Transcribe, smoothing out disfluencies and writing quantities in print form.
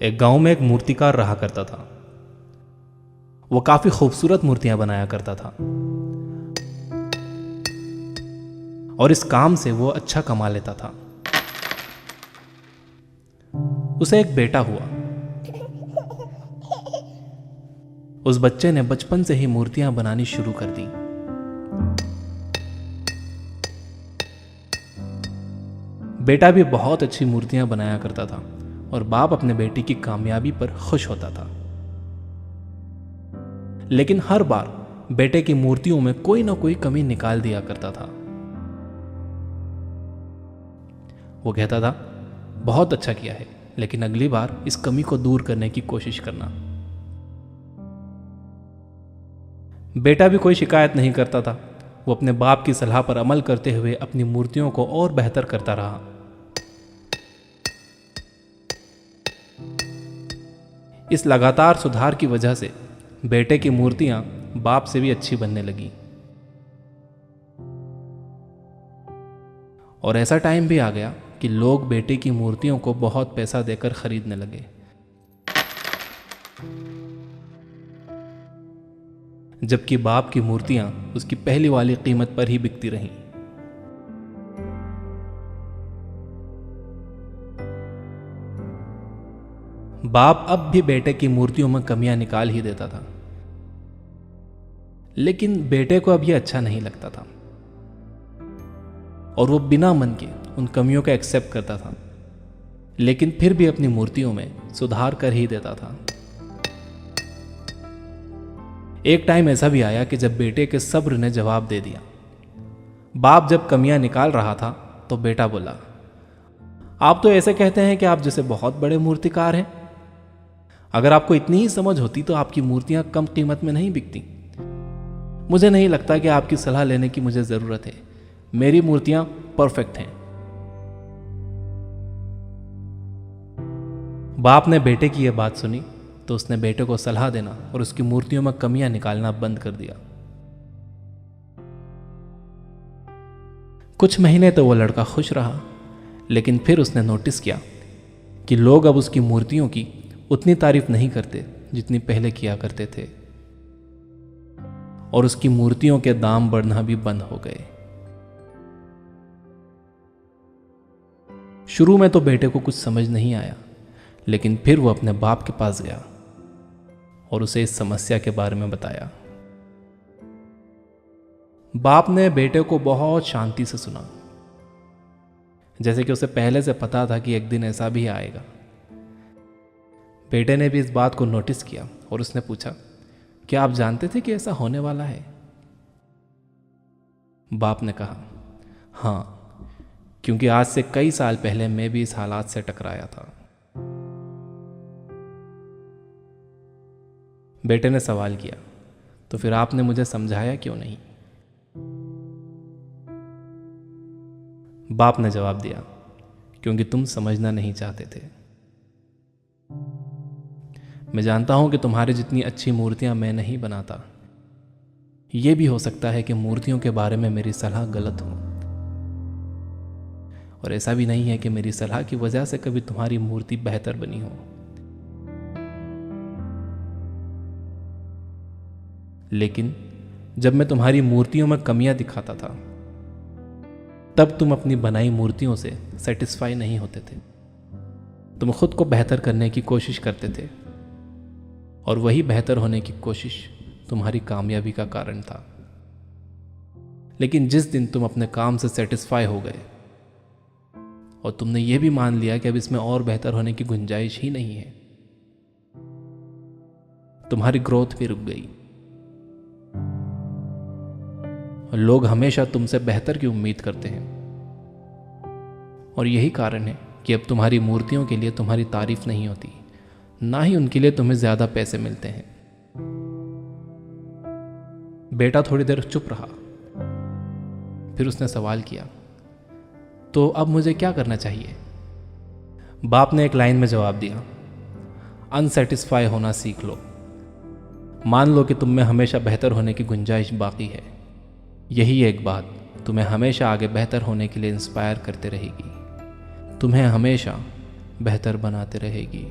एक गांव में एक मूर्तिकार रहा करता था। वो काफी खूबसूरत मूर्तियां बनाया करता था और इस काम से वो अच्छा कमा लेता था। उसे एक बेटा हुआ। उस बच्चे ने बचपन से ही मूर्तियां बनानी शुरू कर दी। बेटा भी बहुत अच्छी मूर्तियां बनाया करता था और बाप अपने बेटे की कामयाबी पर खुश होता था। लेकिन हर बार बेटे की मूर्तियों में कोई ना कोई कमी निकाल दिया करता था। वो कहता था, बहुत अच्छा किया है, लेकिन अगली बार इस कमी को दूर करने की कोशिश करना। बेटा भी कोई शिकायत नहीं करता था। वो अपने बाप की सलाह पर अमल करते हुए अपनी मूर्तियों को और बेहतर करता रहा। इस लगातार सुधार की वजह से बेटे की मूर्तियां बाप से भी अच्छी बनने लगी। और ऐसा टाइम भी आ गया कि लोग बेटे की मूर्तियों को बहुत पैसा देकर खरीदने लगे। जबकि बाप की मूर्तियां उसकी पहली वाली कीमत पर ही बिकती रहीं। बाप अब भी बेटे की मूर्तियों में कमियां निकाल ही देता था, लेकिन बेटे को अब यह अच्छा नहीं लगता था और वो बिना मन के उन कमियों को एक्सेप्ट करता था, लेकिन फिर भी अपनी मूर्तियों में सुधार कर ही देता था। एक टाइम ऐसा भी आया कि जब बेटे के सब्र ने जवाब दे दिया। बाप जब कमियां निकाल रहा था तो बेटा बोला, आप तो ऐसे कहते हैं कि आप जैसे बहुत बड़े मूर्तिकार हैं। अगर आपको इतनी ही समझ होती तो आपकी मूर्तियां कम कीमत में नहीं बिकती। मुझे नहीं लगता कि आपकी सलाह लेने की मुझे जरूरत है। मेरी मूर्तियां परफेक्ट हैं। बाप ने बेटे की यह बात सुनी तो उसने बेटे को सलाह देना और उसकी मूर्तियों में कमियां निकालना बंद कर दिया। कुछ महीने तो वो लड़का खुश रहा, लेकिन फिर उसने नोटिस किया कि लोग अब उसकी मूर्तियों की उतनी तारीफ नहीं करते जितनी पहले किया करते थे और उसकी मूर्तियों के दाम बढ़ना भी बंद हो गए। शुरू में तो बेटे को कुछ समझ नहीं आया, लेकिन फिर वो अपने बाप के पास गया और उसे इस समस्या के बारे में बताया। बाप ने बेटे को बहुत शांति से सुना, जैसे कि उसे पहले से पता था कि एक दिन ऐसा भी आएगा। बेटे ने भी इस बात को नोटिस किया और उसने पूछा, क्या आप जानते थे कि ऐसा होने वाला है? बाप ने कहा, हाँ, क्योंकि आज से कई साल पहले मैं भी इस हालात से टकराया था। बेटे ने सवाल किया, तो फिर आपने मुझे समझाया क्यों नहीं? बाप ने जवाब दिया, क्योंकि तुम समझना नहीं चाहते थे। मैं जानता हूं कि तुम्हारी जितनी अच्छी मूर्तियां मैं नहीं बनाता। यह भी हो सकता है कि मूर्तियों के बारे में मेरी सलाह गलत हो, और ऐसा भी नहीं है कि मेरी सलाह की वजह से कभी तुम्हारी मूर्ति बेहतर बनी हो। लेकिन जब मैं तुम्हारी मूर्तियों में कमियां दिखाता था, तब तुम अपनी बनाई मूर्तियों से सेटिस्फाई नहीं होते थे। तुम खुद को बेहतर करने की कोशिश करते थे और वही बेहतर होने की कोशिश तुम्हारी कामयाबी का कारण था। लेकिन जिस दिन तुम अपने काम से सेटिस्फाई हो गए और तुमने यह भी मान लिया कि अब इसमें और बेहतर होने की गुंजाइश ही नहीं है, तुम्हारी ग्रोथ भी रुक गई और लोग हमेशा तुमसे बेहतर की उम्मीद करते हैं। और यही कारण है कि अब तुम्हारी मूर्तियों के लिए तुम्हारी तारीफ नहीं होती, ना ही उनके लिए तुम्हें ज्यादा पैसे मिलते हैं। बेटा थोड़ी देर चुप रहा, फिर उसने सवाल किया, तो अब मुझे क्या करना चाहिए? बाप ने एक लाइन में जवाब दिया, अनसेटिस्फाई होना सीख लो। मान लो कि तुम में हमेशा बेहतर होने की गुंजाइश बाकी है। यही एक बात तुम्हें हमेशा आगे बेहतर होने के लिए इंस्पायर करते रहेगी, तुम्हें हमेशा बेहतर बनाते रहेगी।